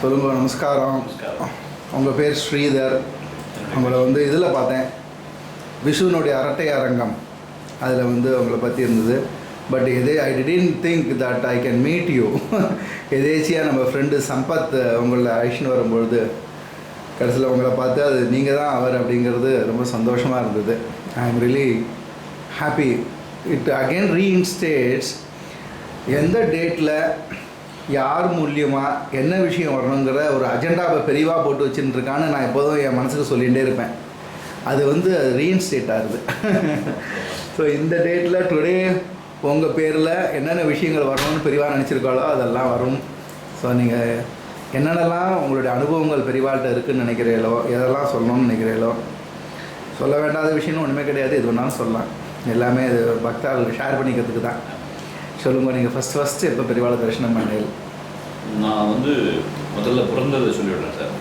சொல்லுங்க. நமஸ்காரம். உங்கள் பேர் ஸ்ரீதர். உங்களை இதில் பார்த்தேன், விஷுனுடைய அரட்டை அரங்கம். அதில் உங்களை பற்றி இருந்தது. But I didn't think that I can meet you. எதேச்சியாக நம்ம ஃப்ரெண்டு சம்பத் உங்களை அழிச்சுன்னு வரும்பொழுது கடைசியில் உங்களை பார்த்து அது நீங்கள் தான் அவர் அப்படிங்கிறது ரொம்ப சந்தோஷமாக இருந்தது. I am really happy. It again reinstates எந்த டேட்டில் யார் மூலியமாக என்ன விஷயம் வரணுங்கிற ஒரு அஜெண்டாவை பெரிவாக போட்டு வச்சுட்டுருக்கான்னு நான் எப்போதும் என் மனசுக்கு சொல்லிகிட்டே இருப்பேன். அது ரீஇன்ஸ்டேட் ஆகுது. ஸோ இந்த டேட்டில் டுடே உங்கள் பேரில் என்னென்ன விஷயங்கள் வரணும்னு பெரிவாக நினச்சிருக்காளோ அதெல்லாம் வரும். ஸோ நீங்கள் என்னென்னலாம் உங்களுடைய அனுபவங்கள் பெரிவாள்கிட்ட இருக்குதுன்னு நினைக்கிறீங்களோ, எதெல்லாம் சொல்லணும்னு நினைக்கிறீங்களோ, சொல்ல வேண்டாத விஷயம்னு ஒன்றுமே கிடையாது. எது வேணாலும் சொல்லலாம். எல்லாமே இது பக்தாளுக்கு ஷேர் பண்ணிக்கிறதுக்கு தான். சொல்லுங்கள், நீங்கள் ஃபஸ்ட்டு எப்போ பெரிவாளை தரிசனம் பண்ணீங்க? நான் முதல்ல பிறந்ததை சொல்லிவிடுறேன் சார்.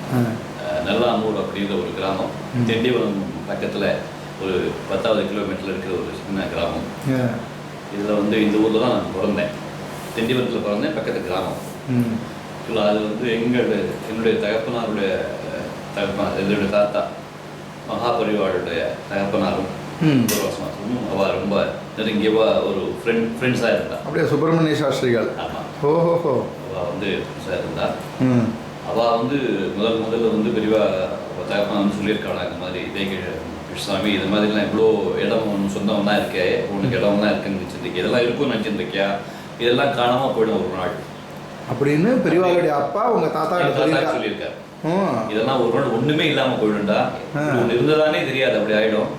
நல்லாமூர் அப்படிங்கிற ஒரு கிராமம், திண்டிவனம் பக்கத்தில் ஒரு 10வது கிலோமீட்டரில் இருக்கிற ஒரு சின்ன கிராமம். இதில் இந்த ஊரில் தான் நான் பிறந்தேன். திண்டிவனத்தில் பிறந்தேன், பக்கத்து கிராமம். இல்லை அது என்னுடைய தகப்பனாருடைய என்னுடைய தாத்தா மகாபரிவாளுடைய தகப்பனாரும் அவள் ரொம்ப நெருங்கியவா ஒரு ஃப்ரெண்ட்ஸாக இருந்தாள். அப்படியே சுப்பிரமணிய சாஸ்திரிகள். ஆமாம். ஓஹோ. அவள் ஃப்ரெண்ட்ஸாக இருந்தாள். அவள் முதல்ல பெரியவா தகப்பனா சொல்லியிருக்காளா, இந்த மாதிரி கிருஷ்ணசாமி இது மாதிரிலாம் இவ்வளோ இடம் ஒன்று சொந்தம்லாம் இருக்கே, உனக்கு இடம்லாம் இருக்குன்னு வச்சுருக்கேன், இதெல்லாம் இருக்குன்னு நினச்சிருந்திருக்கியா, இதெல்லாம் காணாமல் போயிடும் ஒரு நாள் அப்படின்னு பெரியவாளுடைய அப்பா உங்கள் தாத்தா சொல்லியிருக்காரு. இதெல்லாம் ஒரு நாள் ஒன்றுமே இல்லாமல் போயிடும்டா, ஒன்று இருந்ததானே தெரியாது, அப்படி ஆகிடும்.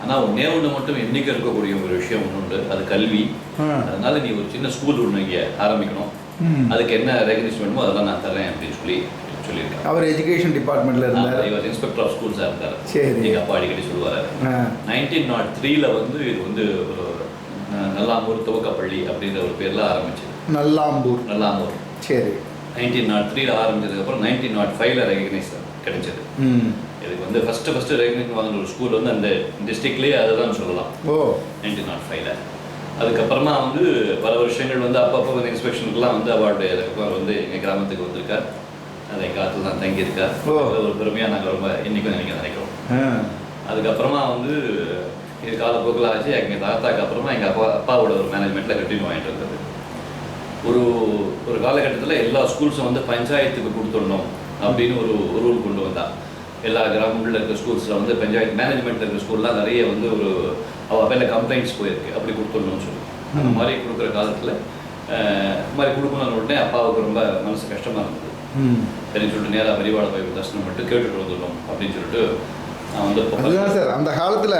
ஆனால் ஒன்று மட்டும் என்னைக்கு இருக்கக்கூடிய ஒரு விஷயம் ஒன்று உண்டு, அது கல்வி. அதனால நீ ஒரு சின்ன ஸ்கூல் ஒன்று இங்கே ஆரம்பிக்கணும், அதுக்கு என்ன ரெகக்னிஷன் வேணுமோ அதெல்லாம் நான் தரேன் அப்படின்னு சொல்லியிருக்கேன். அவர் எஜுகேஷன் டிபார்ட்மெண்ட்டில் இருந்தார். இவர் இன்ஸ்பெக்டர் ஆஃப் ஸ்கூல்ஸாக இருந்தார். சரி. எங்கள் அப்பா அடிக்கடி சொல்லுவார். 1903 இது ஒரு நல்லாம்பூர் துவக்கப்பள்ளி அப்படின்ற ஒரு பேரில் ஆரம்பிச்சு. நல்லாம்பூர். சரி. 1903 ஆரம்பிச்சதுக்கப்புறம் 1905 ரெகக்னைஸ் கிடைச்சது. இதுக்கு ஃபஸ்ட்டு ரெகக்னைஸ் வாங்கின ஒரு ஸ்கூல் அந்த டிஸ்ட்ரிக்ட்லேயே அதை தான் சொல்லலாம். 1905. அதுக்கப்புறமா பல வருஷங்கள் அப்பப்போ இன்ஸ்பெக்ஷனுக்குலாம் அவளுடைய எங்கள் கிராமத்துக்கு வந்திருக்கார். அதை எங்கள் காலத்தில் தான் தங்கியிருக்கார். ஒரு பெருமையாக நாங்கள் ரொம்ப இன்றைக்கும் நினைக்கிறோம். அதுக்கப்புறமா இது காலப்போக்கில் ஆச்சு. எங்கள் தாத்தாக்கு அப்புறமா எங்கள் அப்பாவோட ஒரு மேனேஜ்மெண்ட்டில் கண்டினியூ ஆகிட்டு இருந்தது. ஒரு காலகட்டத்தில் எல்லா ஸ்கூல்ஸும் பஞ்சாயத்துக்கு கொடுத்துடணும் அப்படின்னு ஒரு ரூல் கொண்டு வந்தால், எல்லா கிராமங்களில் இருக்கிற ஸ்கூல்ஸில் பஞ்சாயத்து மேனேஜ்மெண்ட்டில் இருக்கிற ஸ்கூல்லாம் நிறைய அவள் மேலே கம்ப்ளைண்ட்ஸ் போயிருக்கு, அப்படி கொடுத்துடணும்னு சொல்லி. அந்த மாதிரி கொடுக்குற காலத்தில் இந்த மாதிரி கொடுக்கணும்னு உடனே அப்பாவுக்கு ரொம்ப மனசு கஷ்டமாக இருந்தது. சரின்னு சொல்லிட்டு நேராக பெரியவாளை போய் தரிசனம் பண்ணிட்டு கேட்டுட்டு வந்துடணும் அப்படின்னு சொல்லிட்டு நான் சார் அந்த காலத்தில்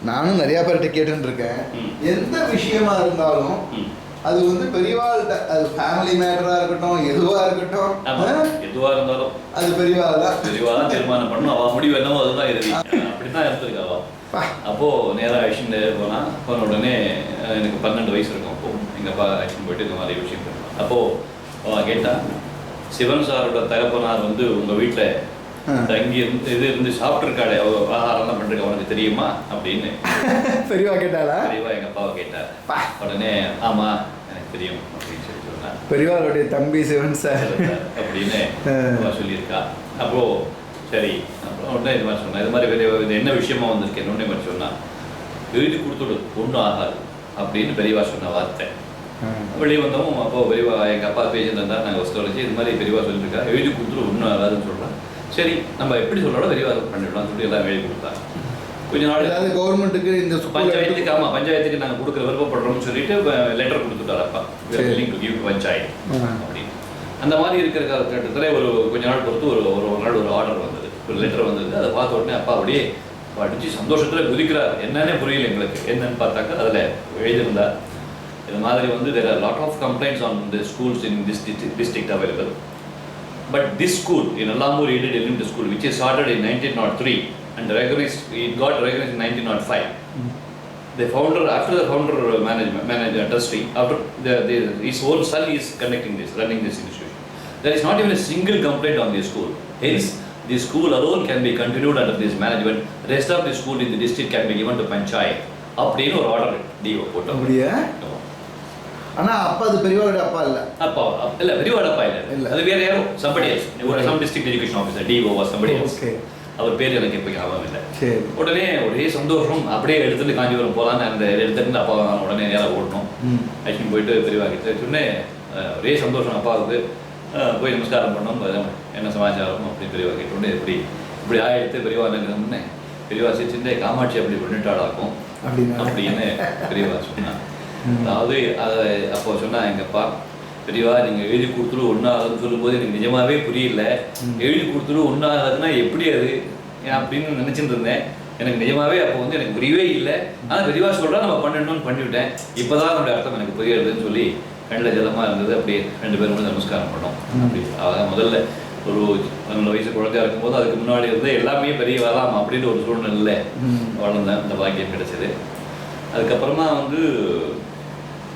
நானும் நிறையா பேர்கிட்ட கேட்டுருக்கேன். எந்த விஷயமா இருந்தாலும் அது பெரியவாள்கிட்ட, அது ஃபேமிலி மேட்டராக இருக்கட்டும், எதுவாக இருக்கட்டும், எதுவாக இருந்தாலும் அது பெரியவா தான் தீர்மானம் பண்ணணும். அவள் முடிவு என்னவோ அதுதான் இறுதி. அப்படிதான் இருந்திருக்கா அவள். அப்போது நேராக ஆக்ஷன் போன உடனே எனக்கு 12 வயசு இருக்கும். அப்போது எங்கள் அப்பா ஆக்ஷன் போயிட்டு இந்த மாதிரி விஷயம் பண்ணுவான். அப்போது அவள் கேட்டால், சிவன் சாரோட தகப்பனார் உங்கள் வீட்டில் தங்கி இருந்து சாப்பிட்ருக்காளே, ஆகாரம்லாம் பண்ணுறதுக்கு அவனுக்கு தெரியுமா அப்படின்னு பெரியவா கேட்டாளா? பெரியவா எங்கள் அப்பாவை கேட்டார். உடனே ஆமாம் எனக்கு தெரியும் அப்படின்னு சொல்லி சொன்னார். பெரியவாளுடைய தம்பி சிவன் சார் அப்படின்னு சொல்லியிருக்கா. அப்போது சரி, அப்புறம் உடனே இது மாதிரி சொன்னேன். இது மாதிரி என்ன விஷயமா வந்திருக்கேன் உடனே மாதிரி சொன்னால், எழுதி கொடுத்துடு ஒன்றும் ஆகாது அப்படின்னு பெரியவா சொன்ன வார்த்தை. வெளியே வந்தோம். அப்போ பெரியவா எங்கள் அப்பா பேசியிருந்தா நாங்கள் வசதி வச்சு இது மாதிரி பெரியவா சொல்லியிருக்கா, எழுதி கொடுத்துட்டு ஒன்றும் ஆகாதுன்னு சொல்கிறேன். சரி, நம்ம எப்படி சொல்கிறோம் பெரியவா பண்ணிடலாம் சொல்லி எல்லாம் எழுதி கொடுத்தாங்க. கொஞ்ச நாள் ஏதாவது கவர்மெண்ட்டுக்கு இந்த பஞ்சாயத்துக்கு, ஆமாம் பஞ்சாயத்துக்கு நாங்கள் கொடுக்குற விருப்பப்படுறோம்னு சொல்லிட்டு லெட்டர் கொடுத்துட்டார் அப்பா, லிங்க் டு கிவ் பஞ்சாயத்து அப்படின்னு. அந்த மாதிரி இருக்கிற காலகட்டத்தில் கொஞ்ச நாள் பொறுத்து ஒரு நாள் ஒரு ஆர்டர் வந்தது, ஒரு லெட்டர் வந்தது. அதை பார்த்த உடனே அப்பா அப்படியே படித்து சந்தோஷத்தில் குதிக்கிறார். என்னன்னே புரியல எங்களுக்கு. என்னன்னு பார்த்தாக்கா அதில் எழுதியிருந்தார், இது மாதிரி there are a lot of complaints on the schools in this district available, but this school in Nallamur Aided Elementary School, which is started in 1903 and it got recognized in 1905. The founder, after the founder manager trustee, after his own son is running this institution. There is not even a single complaint on the school. Hence, the school alone can be continued under this management. Rest of the school in the district can be given to panchayat. அப்படின்னு ஒரு order DO போட்டோம். அப்படியே ஆனால் அப்பா அது பெரியவாளுடைய அப்பா இல்லை. அப்பா இல்லை, பெரியவாட அப்பா இல்லை, இல்லை. அது வேற யாரும் சம்படி ஒரு சம் டிஸ்ட்ரிக்ட் எஜுகேஷன் ஆஃபீஸர் டிஓவா சம்படி. ஓகே. அவர் பேர் எனக்கு இப்போ ஞாபகம் இல்லை. சரி. உடனே ஒரே சந்தோஷம், அப்படியே எடுத்துட்டு காஞ்சிபுரம் போகலான்னு அந்த எடுத்துட்டு அப்பா உடனே நேராக ஓடணும். ஐஸ்கிரீம் போயிட்டு பெரியவா கிட்ட சொன்னே ஒரே சந்தோஷம் அப்பாவுக்கு. போய் நமஸ்காரம் பண்ணோம், என்ன சமாச்சாரம் அப்படின்னு பெரியவா கேட்டோடனே இப்படி ஆயிடுத்து பெரியவா என்னன்னு பெரியவா சிரிச்சுட்டு காமாட்சி அப்படி பண்ணிட்டாளாக்கும் அப்படின்னு பெரியவா சொன்னான். அதாவது அதை அப்போ சொன்னா எங்கப்பா, பெரியவா நீங்கள் எழுதி கொடுத்துரு ஒன்றாகுதுன்னு சொல்லும்போது எனக்கு நிஜமாவே புரியல. எழுதி கொடுத்துரு ஒன்றாகுதுன்னா எப்படி அது அப்படின்னு நினச்சிட்டு இருந்தேன். எனக்கு நிஜமாவே அப்போ வந்து எனக்கு புரியவே இல்லை. ஆனால் பெரியவா சொல்கிறா நம்ம பண்ணணும்னு பண்ணிவிட்டேன். இப்போ தான் அதனுடைய அர்த்தம் எனக்கு புரியுதுன்னு சொல்லி கண்ணில் ஜலமாக இருந்தது. அப்படியே 2 பேரும் வந்து நமஸ்காரம் பண்ணோம். அப்படி அதான் முதல்ல ஒரு 12 வயசு குழந்தையா இருக்கும்போது அதுக்கு முன்னாடி இருந்து எல்லாமே பெரியவா தான் அப்படின்ற ஒரு சூழ்நிலை வளர்ந்தேன். அந்த பாக்கியம் கிடைச்சது. அதுக்கப்புறமா வந்து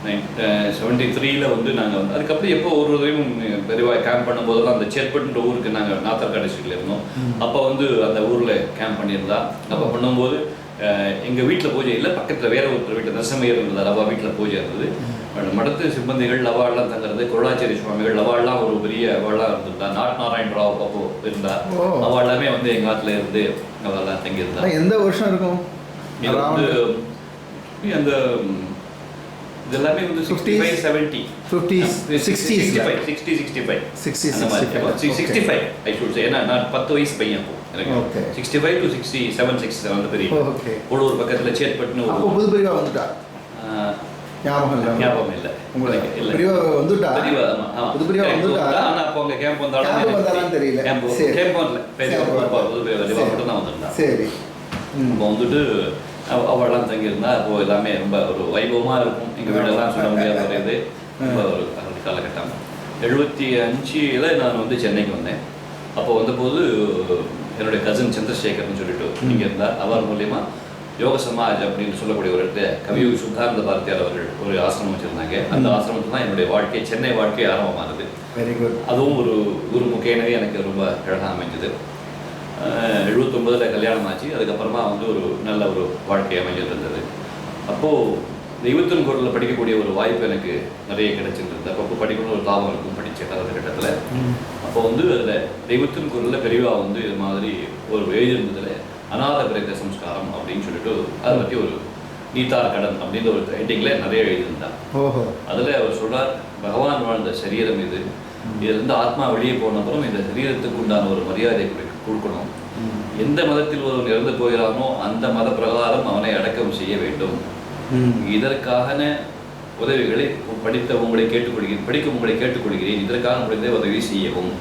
73 வந்து நாங்கள் வந்து அதுக்கப்புறம் எப்போ ஒரு தடவையும் பெரியவா கேம்ப் பண்ணும்போதெல்லாம் அந்த சேட்பட்டுன்ற ஊருக்கு நாங்கள் நாத்தார்கா டிஸ்ட்ரிக்டில் இருந்தோம். அப்போ வந்து அந்த ஊரில் கேம்ப் பண்ணியிருந்தா. அப்போ பண்ணும்போது எங்கள் வீட்டில் பூஜை இல்லை, பக்கத்தில் வேற ஒருத்தர் வீட்டில் தசமையர் இருந்தார். அவள் வீட்டில் பூஜை இருந்தது. மடத்து சிப்பந்திகள் லவாடெலாம் தங்குறது, கொள்ளாச்சேரி சுவாமிகள் லவாடெலாம் ஒரு பெரிய அவளாக இருந்திருந்தா. நாராயண ராவ் அப்போ இருந்தா. அவள் எல்லாமே வந்து எங்கள் காட்டில் இருந்து அவெல்லாம் தங்கியிருந்தா. எந்த வருஷம் இருக்கும் இது வந்து அந்த இதெல்லாமே வந்து 65 70 50s 60s 65 60s 65 I should say. ஏன்னா நான் 10 வயசு பையன் அப்போ எனக்கு 65 to 67 67 அந்த பெரிய ஒரு பக்கத்தில் சேட்பட்டுன்னு ஒரு புது பெரியவா வந்துட்டா. ஞாபகம் இல்லை உங்களுக்கு இல்லை. பெரியவா வந்துட்டா. புது பெரியவா வந்துட்டா. ஆனால் அப்போ அங்கே கேம்ப் வந்தாலும் தெரியல. கேம்ப் வரல. புது பெரியவா மட்டும் தான் வந்துருந்தா. சரி. இப்போ வந்துட்டு அவள்லாம் தங்கியிருந்தா. அப்போது எல்லாமே ரொம்ப ஒரு வைபவமாக இருக்கும். எங்கள் வீடெல்லாம் சொல்ல முடியாத ஒரு இது ரொம்ப ஒரு காலகட்டம். 75 நான் வந்து சென்னைக்கு வந்தேன். அப்போ வந்தபோது என்னுடைய கசின் சந்திரசேகர்னு சொல்லிட்டு இங்கே இருந்தார். அவர் மூலியமா யோக சமாஜ் அப்படின்னு சொல்லக்கூடிய ஒரு இடத்துல கவியோகி சுத்தானந்த பாரதியார் அவர்கள் ஒரு ஆசிரமம் வச்சுருந்தாங்க. அந்த ஆசிரமத்தில் தான் என்னுடைய வாழ்க்கை, சென்னை வாழ்க்கை ஆரம்பமானது. Very good. அதுவும் ஒரு குரு முகேனவே எனக்கு ரொம்ப அழகாக அமைஞ்சது. 79 கல்யாணம் ஆச்சு. அதுக்கப்புறமா வந்து ஒரு நல்ல ஒரு வாழ்க்கை அமைஞ்சிட்டு இருந்தது. அப்போது தெய்வத்தின் குரலில் படிக்கக்கூடிய ஒரு வாய்ப்பு எனக்கு நிறைய கிடைச்சிருந்தது. அப்போ படிக்கணும்னு ஒரு தாபம் இருக்கும் படித்த காலகட்டத்தில். அப்போ வந்து அதில் தெய்வத்தின் குரலில் பெரியவா வந்து இது மாதிரி ஒரு எழுதியிருந்ததில் அநாத பிரேத சம்ஸ்காரம் அப்படின்னு சொல்லிட்டு அதை பற்றி ஒரு நீத்தார் கடன் அப்படின்ற ஒரு ரைட்டிங்கில் நிறைய எழுதியிருந்தார். அதில் அவர் சொல்கிறார், பகவான் வாழ்ந்த சரீரம் இது, இதுலேருந்து ஆத்மா வெளியே போன அப்புறம் இந்த சரீரத்துக்கு உண்டான ஒரு மரியாதை கொடுக்கணும். எந்த மதத்தில் ஒருவன் இறந்து போகிறானோ அந்த மத பிரகாரம் அவனை அடக்கம் செய்ய வேண்டும். இதற்கான உதவிகளை படிக்கும் உங்களை கேட்டுக்கொள்கிறேன். இதற்காக முடிந்த உதவி செய்யவும்.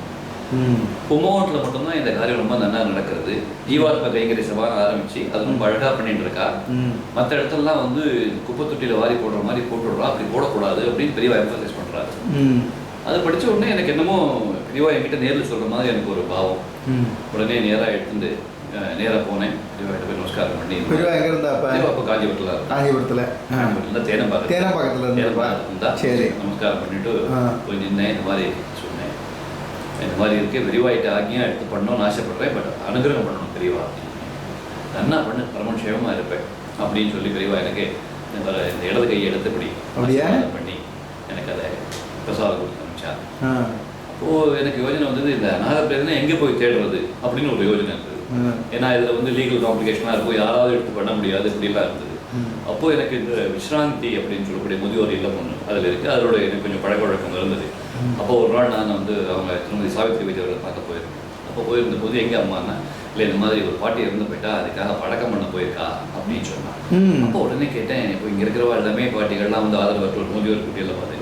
கும்பகோணத்தில் மட்டும்தான் இந்த காரியம் ரொம்ப நல்லா நடக்கிறது. ஜீவாத்ம கைங்கரி சபான்னு ஆரம்பிச்சு அது ரொம்ப அழகா பண்ணிட்டு இருக்கா. மற்ற இடத்துலலாம் வந்து குப்பை தொட்டியில வாரி போடுற மாதிரி போட்டுடுறா. அப்படி போடக்கூடாது அப்படின்னு பெரியவா எம்பசைஸ் பண்றாரு. அதை படித்த உடனே எனக்கு என்னமோ பெரியவா என்கிட்ட நேரில் சொல்கிற மாதிரி எனக்கு ஒரு பாவம். உடனே நேராக எடுத்துட்டு நேராக போனேன். பெரியவாகிட்ட போய் நமஸ்காரம் பண்ணி. பெரியவா எங்கே இருந்தா? அப்போ காஞ்சிபுரத்தில் தேனம்பாக்கத்தில் இருந்தா. சரி, நமஸ்காரம் பண்ணிட்டு போய் நின்னேன். இந்த மாதிரி சொன்னேன், இந்த மாதிரி இருக்கு, பெரியவாகிட்ட ஆகியும் எடுத்து பண்ணணும்னு ஆசைப்படுறேன், பட் அனுகிரகம் பண்ணணும் பெரியவா, நன்னா பண்ணு, பரமக்ஷேமமாக இருப்பேன் அப்படின்னு சொல்லி பெரியவா எனக்கு இந்த இடது கையை எடுத்தபடி பண்ணி எனக்கு அதை பிரசாதம் கொடுத்து அனுப்பிச்சார். அப்போது எனக்கு யோஜனை வந்தது, இந்த அநாதப்பிரேதனை எங்கே போய் தேடுறது அப்படின்னு ஒரு யோஜனை இருந்தது. ஏன்னா இதில் வந்து லீகல் காம்ப்ளிகேஷனாக இருக்கும், யாராவது எடுத்து பண்ண முடியாது இப்படிலாம் இருந்தது. அப்போது எனக்கு இந்த விஸ்ராந்தி அப்படின்னு சொல்லக்கூடிய முதியோர் இல்லம் ஒன்று அதில் இருக்குது. அதோட எனக்கு கொஞ்சம் பழக்க வழக்கம் இருந்தது. அப்போது ஒரு நாள் நான் வந்து அவங்க திருமதி சாவித்திரி வைத்தியர்களை பார்க்க போயிருக்கேன். அப்போ போயிருந்த போது எங்கே அம்மானா, இல்லை இந்த மாதிரி ஒரு பாட்டி இருந்து போயிட்டா, அதுக்காக பழக்கம் பண்ண போயிருக்கா அப்படின்னு சொன்னான். அப்போ உடனே கேட்டேன், இப்போ இங்கே இருக்கிறவா எல்லாமே பாட்டிகள்லாம் வந்து ஆதரவற்ற ஒரு முதியோர் குட்டியில் பார்த்து,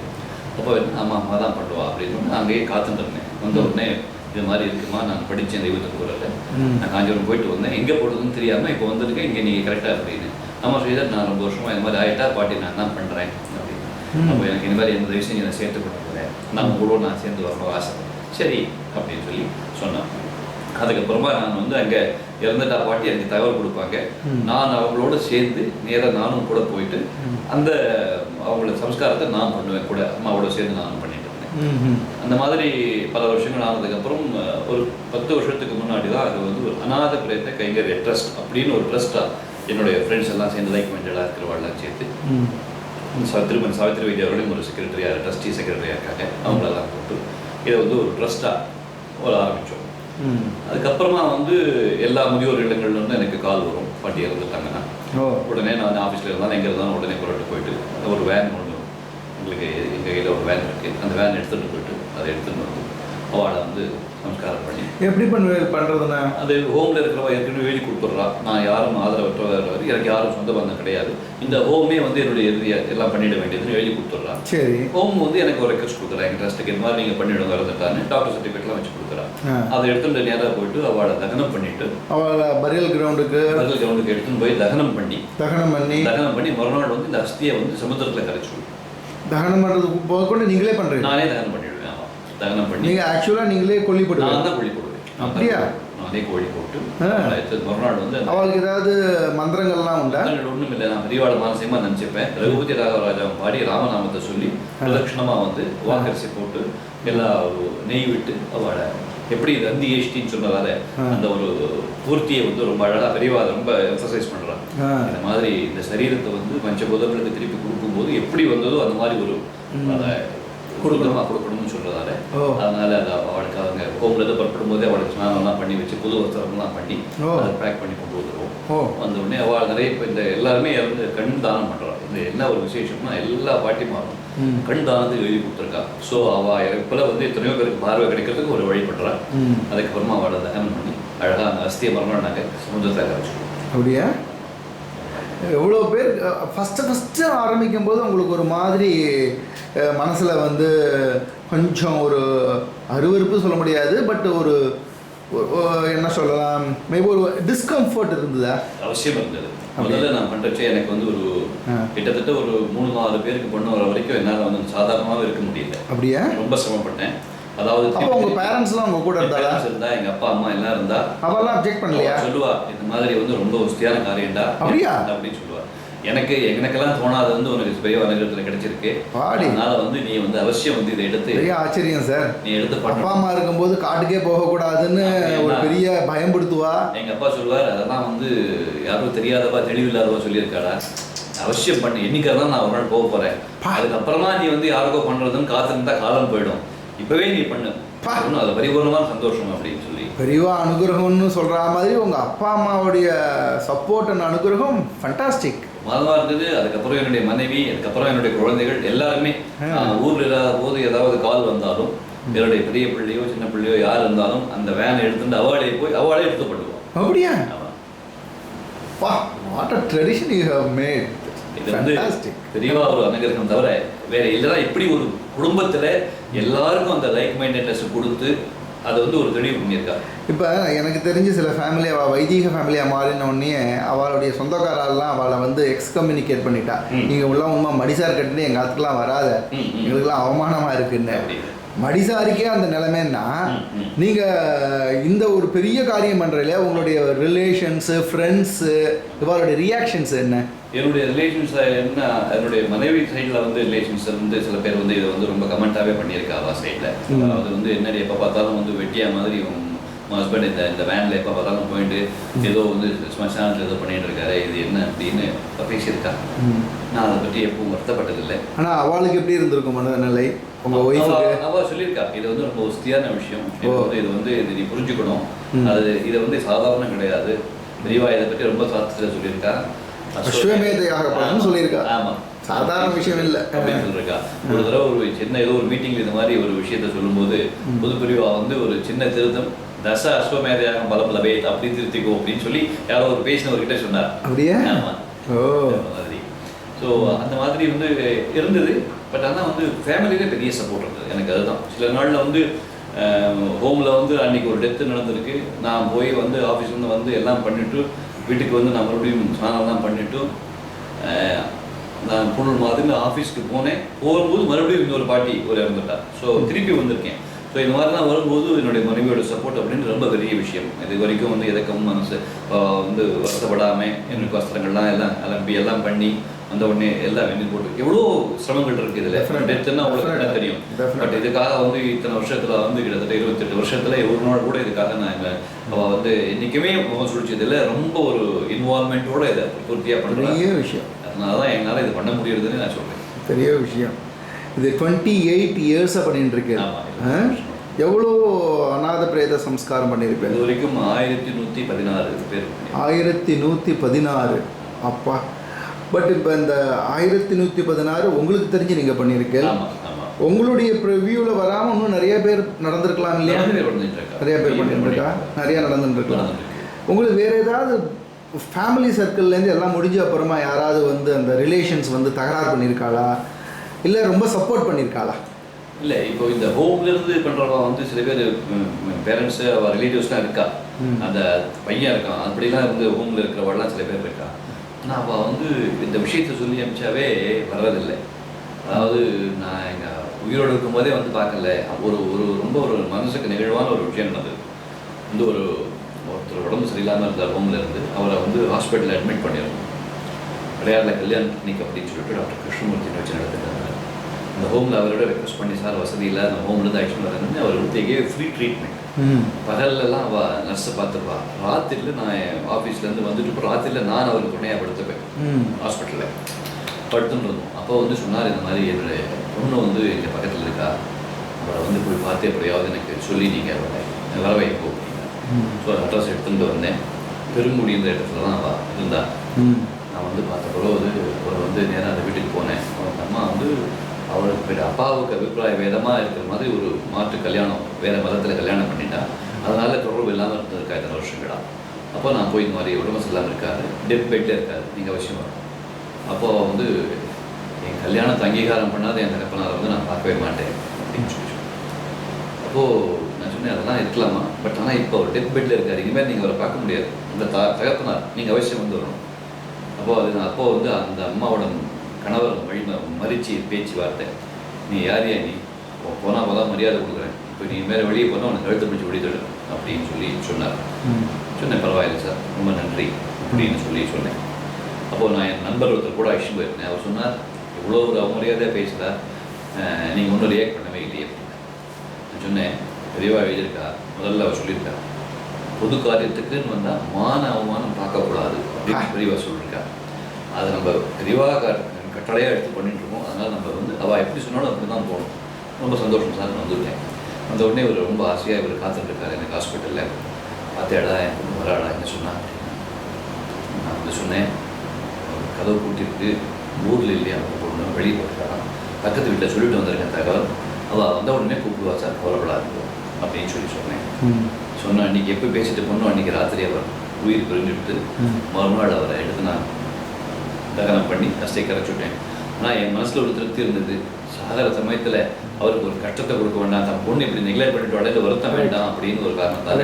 அப்போ அம்மா அம்மா தான் பண்ணுவா அப்படின்னு அங்கேயே காத்துட்டு இருந்தேன். வந்த உடனே இது மாதிரி இருக்குமா, நான் படித்தேன் தெய்வத்துக்கு குரலில், நான் காஞ்சிபுரம் போயிட்டு வந்தேன், எங்கே போடுறதுன்னு தெரியாமல் இப்போ வந்திருக்கேன், இங்கே நீங்கள் கரெக்டாக அப்படின்னு. அம்மா ஸ்ரீதர், நான் ரொம்ப வருஷமாக இந்த மாதிரி ஆகிட்டா பாட்டி நான் தான் பண்ணுறேன் அப்படின்னு. அப்போ எனக்கு இந்த மாதிரி எந்த விஷயம் என்னை சேர்த்து கொடுக்கல, நான் உங்களோட நான் சேர்ந்து வரணும் ஆசைப்பட்டேன். சரி அப்படின்னு சொல்லி சொன்னேன். அதுக்கப்புறமா நான் வந்து அங்கே இறந்துட்டா பாட்டி எனக்கு தகவல் கொடுப்பாங்க. நான் அவங்களோட சேர்ந்து நேராக நானும் கூட போயிட்டு அந்த அவங்களோட சம்ஸ்காரத்தை நான் பண்ணுவேன், கூட அம்மாவோட சேர்ந்து நானும் பண்ணிட்டு இருந்தேன். அந்த மாதிரி பல வருஷங்கள் ஆனதுக்கப்புறம் ஒரு 10 வருஷத்துக்கு முன்னாடி தான் அது வந்து ஒரு அநாத பிரேத கைங்கரிய ட்ரஸ்ட் அப்படின்னு ஒரு ட்ரஸ்ட்டாக என்னுடைய ஃப்ரெண்ட்ஸ் எல்லாம் சேர்ந்து லைக் மைண்டடாக இருக்கிறவாள்லாம் சேர்த்து திருமணி சாவித்திரி வைத்திய அவர்களையும் ஒரு செக்ரட்டரியாக ட்ரஸ்டி செக்ரட்டரியாக இருக்காங்க. அவங்களெல்லாம் போட்டு இதை வந்து ஒரு ட்ரஸ்ட்டாக ஆரம்பித்தோம். அதுக்கப்புறமா வந்து எல்லா முதியோர் இல்லங்கள்லேருந்து எனக்கு கால் வரும், பாட்டி இறந்துட்டாங்கன்னா. உடனே நான் ஆஃபீஸில் இருந்தாலும் எங்கே இருந்தாலும் உடனே புறட்டு போயிட்டு ஒரு வேன் ஒன்று எங்களுக்கு எங்கள் கையில் ஒரு வேன் இருக்குது, அந்த வேன் எடுத்துகிட்டு போயிட்டு அதை எடுத்துகிட்டு வந்து அவளை வந்து நமஸ்காரம் பண்ணி எப்படி பண்ணுறதுன்னா அது ஹோமில் இருக்கிறவ ஏற்கனவே எழுதி கொடுத்துட்றா. நான் யாரும் ஆதரவற்றவர், எனக்கு யாரும் சொந்த பந்தம் கிடையாது, இந்த ஹோமே வந்து என்னுடைய இறுதியாக எல்லாம் பண்ணிட வேண்டியதுன்னு எழுதி கொடுத்துட்றா. சரி, ஹோம் வந்து எனக்கு ஒரு ரெக்வஸ்ட் கொடுக்குறேன், எங்கள் ட்ரஸ்ட்டுக்கு இந்த மாதிரி நீங்கள் பண்ணிவிடுங்க இறந்துட்டான்னு டாக்டர் சர்டிஃபிகேட்லாம் வச்சு கொடுக்குறா. அதை எடுத்துகிட்டு நேராக போயிட்டு அவளை தகனம் பண்ணிவிட்டு அவளை பரியல் கிரவுண்டுக்கு எடுத்துன்னு போய் தகனம் பண்ணி மறுநாள் வந்து இந்த அஸ்தியை வந்து சமுத்திரத்தில் கரைச்சிடுவோம். தகனம் பண்ணுறதுக்கு போக கூட நீங்களே பண்ணுறீங்க? நானே தகனம் பண்ணிவிடுவேன். தகனம் பண்ணி நீங்கள் ஆக்சுவலாக நீங்களே கொல்லி போட்டு? நான் தான் கொல்லி போடுவேன். அப்படியா? நானே கோழி போட்டு மறுநாள் வந்து அவளுக்கு ஏதாவது மந்திரங்கள்லாம் உண்டா? ஒன்றும் இல்லை, நான் பெரியவாள் மானசியமாக நினச்சிப்பேன். ரகுபதி ராகவராஜாவை பாடி ராமநாமத்தை சொல்லி பிரதட்சணமாக வந்து வாக்கரிசி போட்டு எல்லா ஒரு நெய் விட்டு அவளை எப்படி ரந்தி ஏஷ்டின்னு சொன்னதால அந்த ஒரு பூர்த்தியை வந்து ரொம்ப அழகாக பெரியவா ரொம்ப எக்ஸசைஸ் பண்ணுறாங்க. இந்த மாதிரி இந்த சரீரத்தை வந்து பஞ்சபூதங்களுக்கு திருப்பி கொடுக்கும்போது எப்படி வந்ததோ அந்த மாதிரி ஒரு அதை கொடுக்கணும்னு சொல்றதால அதனால அதை அவளுக்கு அவங்க ஹோம்லேருந்து புறப்படும் போதே அவளுக்கு ஸ்நானம்லாம் பண்ணி வச்சு புது வஸ்திரம்லாம் பண்ணி அதை பேக் பண்ணி கொண்டு வந்துடுவோம். வந்த உடனே அவள் நிறைய இப்போ இந்த எல்லாருமே வந்து கண் தானம் பண்ணுறாள். இந்த என்ன ஒரு விசேஷம்னா எல்லா பாட்டிமாரும் கண் தானத்துக்கு எழுதி கொடுத்துருக்கா. ஸோ அவள் இறப்பில் வந்து எத்தனையோ பேருக்கு பார்வை கிடைக்கிறதுக்கு ஒரு வழி பண்ணுறாள். அதுக்கப்புறமா அவளை தகனம் பண்ணி அழகாக அந்த அஸ்தியை மரணம் நாங்கள் சமுதிரத்தை கரைச்சிடுவோம். அப்படியா? எவ்வளோ பேர் ஃபஸ்ட்டு ஆரம்பிக்கும் போது உங்களுக்கு ஒரு மாதிரி மனசில் வந்து கொஞ்சம் ஒரு அருவருப்பு சொல்ல முடியாது, பட் ஒரு என்ன சொல்லலாம், மேபி ஒரு டிஸ்கம்ஃபர்ட் இருந்ததா? அவசியம் இருந்தது. முதல்ல நான் பண்ணுறச்சே எனக்கு வந்து ஒரு கிட்டத்தட்ட ஒரு 3-4 பேருக்கு பண்ண வர வரைக்கும் என்னால் வந்து சாதாரணமாகவே இருக்க முடியல. அப்படியா? ரொம்ப சிரமப்பட்டேன். அதாவது அப்போ உங்க பேரண்ட்ஸ்லாம் உங்க கூட இருந்தா? எங்க அப்பா அம்மா எல்லாம் இருந்தா. அவெல்லாம் அப்ஜெக்ட் பண்ணலையா? சொல்லுவா, இந்த மாதிரி வந்து ரொம்ப வசதியான காரியம்டா. அப்படியா? அப்படின்னு சொல்லுவா. எனக்கெல்லாம் தோணாது வந்து உனக்கு பெரிய அனுகிரகத்தில் கிடைச்சிருக்கு, அதனால வந்து நீ வந்து அவசியம் வந்து இதை எடுத்து. பெரிய ஆச்சரியம் சார். நீ எடுத்து அப்பா அம்மா இருக்கும்போது காட்டுக்கே போகக்கூடாதுன்னு ஒரு பெரிய பயன்படுத்துவா. எங்க அப்பா சொல்லுவார், அதெல்லாம் வந்து யாரும் தெரியாதவா தெளிவில்லாதவா சொல்லியிருக்காடா, அவசியம் பண்ணு, என்னைக்காதான் நான் ஒரு நாள் போக போறேன், அதுக்கப்புறமா நீ வந்து யாருக்கோ பண்றதுன்னு காத்திருந்தா காலம் போயிடும், இப்பவே நீ பண்ணு, அது பரிபூர்ணமான சந்தோஷம் அப்படின்னு சொல்லி. பெரியவா அனுகிரகம்னு சொல்ற மாதிரி உங்க அப்பா அம்மாவுடைய சப்போர்ட் அண்ட் அனுகிரகம் ஃபண்டாஸ்டிக் மதமாக இருந்தது. அதுக்கப்புறம் என்னுடைய மனைவி, அதுக்கப்புறம் என்னுடைய குழந்தைகள் எல்லாருமே ஊரில் இல்லாத போது ஏதாவது கால் வந்தாலும் என்னுடைய பெரிய பிள்ளையோ சின்ன பிள்ளையோ யார் இருந்தாலும் அந்த வேனை எடுத்துட்டு அவளே எடுத்து பண்ணுவோம். அப்படியா? What a tradition you have mat. இது வந்து பெரியவா ஒரு அனுகிரகம் தவிர வேற இல்லைனா இப்படி ஒரு குடும்பத்தில் எல்லாருக்கும் அந்த லைக் மைண்டட்னஸ் கொடுத்து அது வந்து ஒரு தெளிவு பண்ணியிருக்கா. இப்போ எனக்கு தெரிஞ்சு சில ஃபேமிலி அவள் வைதிக ஃபேமிலியாக மாறின உடனே அவளுடைய சொந்தக்காரெல்லாம் அவளை வந்து எக்ஸ்கம்யூனிகேட் பண்ணிட்டா. நீங்கள் உள்ள உண்மை மடிசார் கட்டுன்னு எங்கள் ஆத்துக்கெலாம் வராத, எங்களுக்கெல்லாம் அவமானமாக இருக்குன்னு. மடிசாருக்கே அந்த நிலைமைன்னா நீங்கள் இந்த ஒரு பெரிய காரியம் பண்ணுறதுல உங்களுடைய ரிலேஷன்ஸு ஃப்ரெண்ட்ஸு இவளுடைய ரியாக்ஷன்ஸ் என்ன? என்னுடைய ரிலேஷன்ஸ் என்ன, என்னுடைய மனைவி சைடில் வந்து ரிலேஷன்ஸ் வந்து சில பேர் வந்து இதை வந்து ரொம்ப கமெண்ட்டாகவே பண்ணியிருக்கா அவள் சைடில். அது வந்து என்னடி எப்போ பார்த்தாலும் வந்து வெட்டியா மாதிரி ஹஸ்பண்ட் இந்த வேனில் எப்போ பார்த்தாலும் போயிட்டு ஏதோ வந்து ஸ்மசானத்தில் ஏதோ பண்ணிட்டு இருக்காரு, இது என்ன அப்படின்னு பேசியிருக்கா. நான் அதை பற்றி எப்பவும் வருத்தப்பட்டதில்லை. ஆனால் அவளுக்கு எப்படி இருந்திருக்கும் மனநிலை? உங்கள் ஒய்ஃபுக்கு அவள் சொல்லியிருக்கா, இது வந்து ரொம்ப வசதியான விஷயம், இது வந்து இது நீ புரிஞ்சுக்கணும், அது இதை வந்து சாதாரணம் கிடையாது, பெரியவா இதை பற்றி ரொம்ப சாஸ்திரத்தில் சொல்லியிருக்கா, அஸ்வமேதையாக சொல்லியிருக்கா. ஆமாம், சாதாரண விஷயம் இல்லை அப்படின்னு சொல்லியிருக்கா. ஒரு தடவை ஒரு சின்ன ஏதோ ஒரு மீட்டிங்கில் இந்த மாதிரி ஒரு விஷயத்த சொல்லும்போது புது பிரிவா வந்து ஒரு சின்ன திருத்தம், தச அஸ்வமேதையாக பலபலவே அப்படி திருத்திக்கோ அப்படின்னு சொல்லி யாரோ ஒரு பேசினவர்கிட்ட சொன்னார். அப்படியே? ஆமாம். மாதிரி ஸோ அந்த மாதிரி வந்து இருந்தது. பட் ஆனால் வந்து ஃபேமிலியிலே பெரிய சப்போர்ட் இருந்தது எனக்கு. அதுதான் சில நாளில் வந்து ஹோமில் வந்து அன்றைக்கி ஒரு டெத்து நடந்திருக்கு, நான் போய் வந்து ஆஃபீஸ்லேருந்து வந்து எல்லாம் பண்ணிவிட்டு வீட்டுக்கு வந்து நான் மறுபடியும் ஸ்நானம்லாம் பண்ணிவிட்டு நான் பொருள் மாதிரி ஆஃபீஸ்க்கு போகும்போது மறுபடியும் இன்னொரு பாட்டி ஒரு இறந்துட்டா. ஸோ திருப்பி வந்திருக்கேன். ஸோ இந்த மாதிரிலாம் வரும்போது என்னுடைய மனைவியோட சப்போர்ட் அப்படின்னு ரொம்ப பெரிய விஷயம். இது வரைக்கும் வந்து எதற்கும் மனசு வந்து வருத்தப்படாமல் எனக்கு வஸ்திரங்கள்லாம் எல்லாம் அலம்பி எல்லாம் பண்ணி அந்த உடனே எல்லாம் வெண்ணி போட்டு எவ்வளோ சிரமங்கள் இருக்குது இதில். டெத்துன்னா உங்களுக்கு என்ன தெரியும். பட் இதுக்காக வந்து இத்தனை வருஷத்தில் வந்து கிட்டத்தட்ட 28 வருஷத்தில் ஒரு நாள் கூட இதுக்காக நான் அவள் வந்து என்றைக்குமே முகம் சுழிச்சதில்லை. ரொம்ப ஒரு இன்வால்மெண்ட்டோடு இதை பூர்த்தியாக பண்ணுற விஷயம். அதனால தான் என்னால் இது பண்ண முடியுதுன்னு நான் சொல்கிறேன். பெரிய விஷயம். இது 28 இயர்ஸாக பண்ணிட்டு இருக்கு. எவ்வளோ அநாத பிரேத சம்ஸ்காரம் பண்ணியிருப்பேன்? இது வரைக்கும் 1116 பேர். 1116. அப்பா. பட் இப்போ இந்த 1116 உங்களுக்கு தெரிஞ்சு நீங்கள் பண்ணியிருக்கேன். உங்களுடைய ப்ரிவியூவில் வராமல் இன்னும் நிறைய பேர் நடந்திருக்கலாம் இல்லையா? நிறைய பேர் பண்ணிட்டுருக்கா, நிறையா நடந்துட்டுருக்கலாம். உங்களுக்கு வேறு ஏதாவது ஃபேமிலி சர்க்கிள்லேருந்து எல்லாம் முடிஞ்ச அப்புறமா யாராவது வந்து அந்த ரிலேஷன்ஸ் வந்து தகராறு பண்ணியிருக்காளா, இல்லை ரொம்ப சப்போர்ட் பண்ணியிருக்காளா? இல்லை, இப்போ இந்த ஹோம்லேருந்து பண்ணுறவங்க வந்து சில பேர் பேரண்ட்ஸு அவள் ரிலேட்டிவ்ஸ்லாம் இருக்கா, அந்த பையன் இருக்கான், அப்படிலாம் வந்து ஹோமில் இருக்கிறவெல்லாம் சில பேர் இருக்கா. ஆனால் அவள் வந்து இந்த விஷயத்தை சொல்லி அனுப்பிச்சாவே வர்றதில்லை. அதாவது நான் எங்கள் உயிரோடு இருக்கும்போதே வந்து பார்க்கல. ஒரு ஒரு ரொம்ப ஒரு மனசுக்கு நெகிழ்வான ஒரு விஷயம் நடந்தது. வந்து ஒருத்தர் உடம்பு சரியில்லாமல் இருந்தார். ஹோமில் இருந்து அவரை வந்து ஹாஸ்பிட்டலில் அட்மிட் பண்ணிடணும். விளையாடல கல்யாண கிளினிக் அப்படின்னு சொல்லிட்டு டாக்டர் கிருஷ்ணமூர்த்தியை வச்சு நடத்துகிறாங்க. அந்த ஹோமில் அவரோட ரெக்வஸ்ட் பண்ணி, சார் வசதி இல்லை, அந்த ஹோம்லேருந்து ஆக்ஷன் வரணும்னு அவர் வந்து ஃப்ரீ ட்ரீட்மெண்ட். பகல்லலாம் அவள் நர்ஸை பார்த்துருப்பா. ராத்திரியில் நான் என் ஆஃபீஸ்லேருந்து வந்துட்டு இப்போ ராத்திரியில் நான் அவருக்கு துணையாக படுத்துப்பேன். ஹாஸ்பிட்டலில் படுத்துன்னு இருந்தோம். அப்போ வந்து சொன்னார், இந்த மாதிரி என்னுடைய பொண்ணு வந்து எங்கள் பக்கத்தில் இருக்கா, அவரை வந்து போய் பார்த்தே எப்படியாவது எனக்கு சொல்லி நீங்கள் வர வைப்போ அப்படின்னா. ஸோ அட்ரஸ் எடுத்துகிட்டு வந்தேன். பெருங்குடின்ற இடத்துல தான் அவள் இருந்தா. நான் வந்து பார்த்த பிறகு அவர் வந்து நேராக அந்த வீட்டுக்கு போனேன். அவங்க அம்மா வந்து அவருக்கு அப்பாவுக்கு அபிப்பிராய வேதமாக இருக்கிற மாதிரி ஒரு மாற்று கல்யாணம், வேறு மதத்தில் கல்யாணம் பண்ணிட்டா. அதனால் தொடர்பு இல்லாமல் இருந்திருக்கா இத்தனை வருஷங்களா. அப்போ நான் போய் இந்த மாதிரி உடம்பு இல்லாமல் இருக்காரு, டெத் பெட்டில் இருக்காரு, நீங்கள் அவசியம் வரும். அப்போது வந்து என் கல்யாணத்தை அங்கீகாரம் பண்ணாத என் தகப்பனாரை வந்து நான் பார்க்கவே மாட்டேன் அப்படின்னு சொல்லி. அப்போது நான் சொன்னேன், அதெல்லாம் இருக்கலாமா, பட் ஆனால் இப்போ ஒரு டெத் பெட்டில் இருக்கார், இனிமேல் நீங்கள் அவரை பார்க்க முடியாது, அந்த தகப்பனார் நீங்கள் அவசியம் வந்து வரணும். அப்போது வந்து அந்த அம்மாவோட கணவர் மறிச்சு பேச்சுவார்த்தை, நீ யார் நீ போனால் போதான் மரியாதை கொடுக்குறேன், இப்போ நீ மேலே வெளியே போனால் உனக்கு கழுத்தை பிடிச்சி விடுதல் அப்படின்னு சொல்லி சொன்னார். சொன்னேன், பரவாயில்லை சார், ரொம்ப நன்றி அப்படின்னு சொல்லி சொன்னேன். அப்போது நான் என் நண்பர் ஒருத்தர் கூட அழைச்சிட்டு போயிருந்தேன். அவர் சொன்னார், இவ்வளோ ஒரு அவமரியாதையாக பேசுகிறா, நீங்கள் ஒன்றும் ரியாக்ட் பண்ணவே இல்லையே அப்படின்னு. நான் சொன்னேன், பெரியவா எழுதியிருக்கா, முதல்ல அவர் சொல்லியிருக்கா, பொது காரியத்துக்குன்னு வந்தால் மான அவமானம் பார்க்கக்கூடாது அப்படின்னு பெரியவா சொல்லியிருக்கா. அதை நம்ம பெரியவாக கட்டளையாக எடுத்து பண்ணிட்டு இருக்கோம். அதனால் நம்ம வந்து அவள் எப்படி சொன்னாலும் அப்படி தான் போகணும். ரொம்ப சந்தோஷம் சார், நான் வந்துவிட்டேன். அந்த உடனே இவர் ரொம்ப ஆசையாக இவர் காத்துட்ருக்காரு எனக்கு ஹாஸ்பிட்டலில். பார்த்தேடா என் பொண்ணு வராடா என்ன சொன்னா அப்படின்னா. நான் வந்து சொன்னேன், கதவு கூட்டியிருக்கு, ஊரில் இல்லையா அவங்க பொண்ணு, வெளியே போட்டுருக்கான், பக்கத்து வீட்டில் சொல்லிட்டு வந்திருக்கேன் தகவல், அவள் வந்த உடனே கூப்பிடுவா சார், கவலைப்படாது அப்படின்னு சொன்னேன். சொன்னால் அன்றைக்கி எப்போ பேசிட்டு போனோம், அன்றைக்கி ராத்திரி அவர் உயிர் பிரிஞ்சுட்டு மறுநாள் அவரை எடுத்து நான் தகனம் பண்ணி அஸ்தை கரைச்சுட்டேன். ஆனால் என் மனசில் ஒரு திருப்தி இருந்தது. சாகிற சமயத்தில் அவருக்கு ஒரு கஷ்டத்தை கொடுக்க வேண்டாம், தன் பொண்ணு இப்படி நெக்லெக்ட் பண்ணிட்டு உடனே வருத்தம் வேண்டாம் அப்படின்னு ஒரு காரணத்தால்,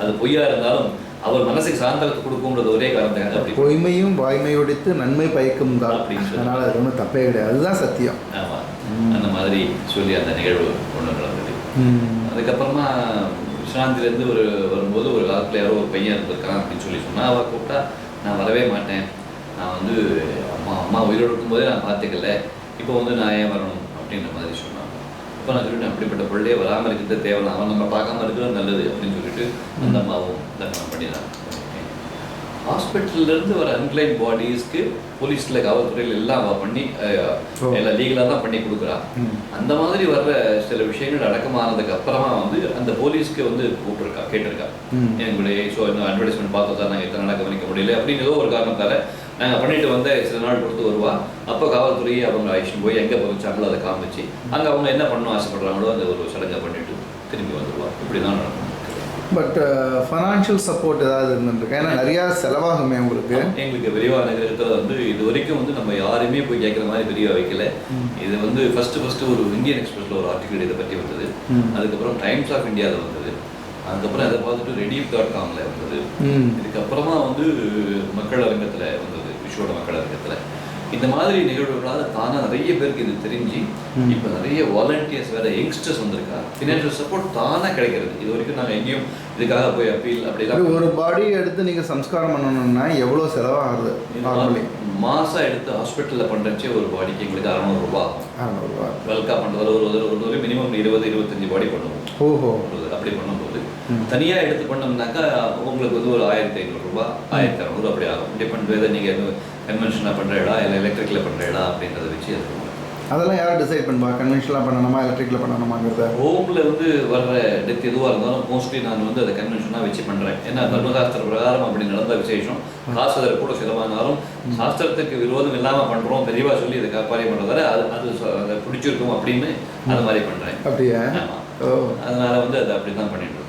அது பொய்யா இருந்தாலும் அவர் மனசுக்கு சாந்தத்தை கொடுக்கும்ன்றது ஒரே காரணத்துக்காக. அப்படி பொய்மையும் வாய்மையோடித்து நன்மை பயக்கும் தான் அப்படின்னு சொன்னால் அது ஒன்றும் தப்பே கிடையாது, அதுதான் சத்தியம். ஆமாம், அந்த மாதிரி சொல்லி அந்த நிகழ்வு ஒன்று நடந்தது. அதுக்கப்புறமா விஸ்ராந்திலேருந்து வரும்போது ஒரு காலத்தில் யாரோ ஒரு பையன் இருந்திருக்கான் அப்படின்னு சொல்லி சொன்னால், அவள் கூப்பிட்டா நான் வரவே மாட்டேன், நான் வந்து அம்மா உயிரோடு இருக்கும்போதே நான் பார்த்துக்கல, இப்போ வந்து நான் ஏன் வரணும் அப்படின்ற மாதிரி சொன்னாங்க. அப்போ நான் சொல்லிட்டு, அப்படிப்பட்ட பிள்ளையே வராமல் இருக்கிறது தேவையில்லை, அவன் நம்ம பார்க்காம இருக்கிறது நல்லது அப்படின்னு சொல்லிட்டு அந்த அம்மாவும் தகனம் பண்ணிடுறாங்க. ஹாஸ்பிட்டல்லேருந்து வர அன்கிளைன் பாடிஸ்க்கு போலீஸில் காவல்துறையில் எல்லாம் அவள் பண்ணி எல்லாம் லீகலாக தான் பண்ணி கொடுக்குறா. அந்த மாதிரி வர்ற சில விஷயங்கள் அடக்கமானதுக்கு அப்புறமா வந்து அந்த போலீஸ்க்கு வந்து கூப்பிட்டுருக்கா, கேட்டிருக்கா, எங்களுடைய ஸோ இந்த அட்வர்டைஸ்மெண்ட் பார்த்தா சார் நாங்கள் எத்தனை நாள் கவனிக்க முடியல அப்படின்னு ஏதோ ஒரு காரணத்தால் நாங்கள் பண்ணிட்டு வந்த சில நாள் கொடுத்து வருவா. அப்போ காவல்துறையை அவங்க அழைச்சிட்டு போய் எங்கே போச்சாங்களோ அதை காமிச்சு அங்கே அவங்க என்ன பண்ணணும் ஆசைப்படுறாங்களோ அந்த ஒரு சடங்கை பண்ணிட்டு திரும்பி வந்துடுவா. இப்படி தான் நடக்கும். பட் ஃபைனான்ஷியல் சப்போர்ட் ஏதாவது இருந்துருக்கு? ஏன்னா நிறையா செலவாகுமே உங்களுக்கு. எங்களுக்கு விரிவாக நகரத்தில் வந்து இது வரைக்கும் வந்து நம்ம யாருமே போய் கேட்குற மாதிரி விரிவாக வைக்கல. இது வந்து ஃபஸ்ட்டு ஒரு இந்தியன் எக்ஸ்பிரஸில் ஒரு ஆர்டிகல் இதை பற்றி வந்தது. அதுக்கப்புறம் டைம்ஸ் ஆஃப் இந்தியாவில் வந்தது. அதுக்கப்புறம் அதை பார்த்துட்டு Rediff.comல வந்தது. இதுக்கப்புறமா வந்து மக்கள் அரங்கத்தில் வந்தது, விஷயோட மக்கள் அரங்கத்தில். இந்த மாதிரி நிகழ்வுகளால் தானே நிறைய பேருக்கு இது தெரிஞ்சு இப்போ நிறைய வாலண்டியர்ஸ் வேறு யங்ஸ்டர்ஸ் வந்திருக்கா. ஃபினான்ஷியல் சப்போர்ட் தானே கிடைக்கிறது. இது வரைக்கும் நாங்கள் எங்கேயும் இதுக்காக போய் அப்பீல் அப்படிலாம். ஒரு பாடி எடுத்து நீங்கள் சம்ஸ்காரம் பண்ணணும்னா எவ்வளோ செலவாகுது? மாதம் எடுத்து ஹாஸ்பிட்டலில் பண்ணுறச்சே ஒரு பாடிக்கு எங்களுக்கு 600 ரூபா. வெல்கா பண்ணுறது ஒரு மினிமம் 20-25 பாடி பண்ணுவோம். ஓஹோ, அப்படி பண்ணும்போது தனியாக எடுத்து பண்ணோம்னாக்கா உங்களுக்கு வந்து ஒரு 1500 ரூபா 1600 அப்படி ஆகும். டிபெண்ட் வேறு நீங்கள் கன்வென்ஷனாக பண்ணுற இடம் இல்லை எலக்ட்ரிக்கில் பண்ணுற இடம் அப்படின்றத வச்சு அது அதெல்லாம் யார் டிசைட் பண்ணுவா? கன்வென்ஷனலாக பண்ணணுமா, எலக்ட்ரிக்கில் பண்ணணுமாங்கிறத? ஹோமில் வந்து வர்ற டெத் எதுவாக இருந்தாலும் மோஸ்ட்லி நான் வந்து அதை கன்வென்ஷனாக வச்சு பண்ணுறேன். ஏன்னா தர்மசாஸ்திர பிரகாரம் அப்படி நடந்த விசேஷம். காசு அதில் கூட சிலவானாலும் சாஸ்திரத்துக்கு விரோதம் இல்லாமல் பண்ணுறோம், பெரியவா சொல்லி இதை காப்பாரியம் பண்ணுறதால அது அதை பிடிச்சிருக்கும் அப்படின்னு அது மாதிரி பண்ணுறேன். அப்படியா? ஆமாம். ஓ, அதனால வந்து அதை அப்படி தான் பண்ணிட்டு இருக்கோம்.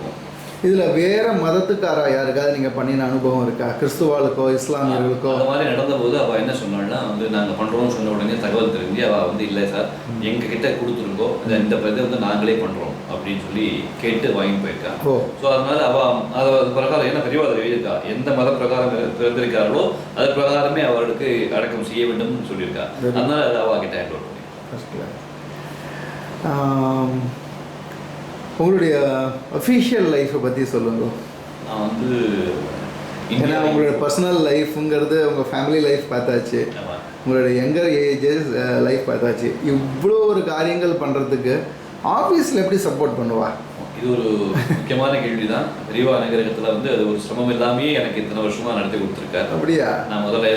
இதில் வேறு மதத்துக்காரா யாருக்காவது நீங்கள் பண்ணின அனுபவம் இருக்கா? கிறிஸ்துவாளுக்கோ இஸ்லாமியர்களுக்கோ? அந்த மாதிரி நடந்தபோது அவள் என்ன சொன்னாள்னா வந்து நாங்கள் பண்ணுறோம்னு சொன்ன உடனே தகவல் தெரிஞ்சு அவள் வந்து இல்லை சார் எங்ககிட்ட கொடுத்துருக்கோம், இந்த இதை வந்து நாங்களே பண்ணுறோம் அப்படின்னு சொல்லி கேட்டு வாங்கி போயிருக்கா. ஓ, ஸோ அதனால அவள் அதை பிரகாரம் என்ன பெரியவா அதை எழுதியிருக்கா, எந்த மத பிரகாரம் பிறந்திருக்கார்களோ அது பிரகாரமே அவர்களுக்கு அடக்கம் செய்ய வேண்டும்னு சொல்லியிருக்கா. அதனால அதை அவள் கிட்ட ஹேண்ட் ஓவர் பண்ணி. உங்களுடைய அஃபீஷியல் லைஃப்பை பற்றி சொல்லுங்க. நான் வந்து ஏன்னா உங்களோட பர்சனல் லைஃப்புங்கிறது உங்கள் ஃபேமிலி லைஃப் பார்த்தாச்சு, உங்களோட யங்கர் ஏஜஸ் லைஃப் பார்த்தாச்சு. இவ்வளோ ஒரு காரியங்கள் பண்ணுறதுக்கு ஆஃபீஸில் எப்படி சப்போர்ட் பண்ணுவா? இது ஒரு முக்கியமான கேள்வி தான். பெரியவா அனுகிரகத்தில் வந்து அது ஒரு சிரமம் இல்லாமே எனக்கு இத்தனை வருஷமாக நடத்தி கொடுத்துருக்காரு. அப்படியா? நான் முதல்ல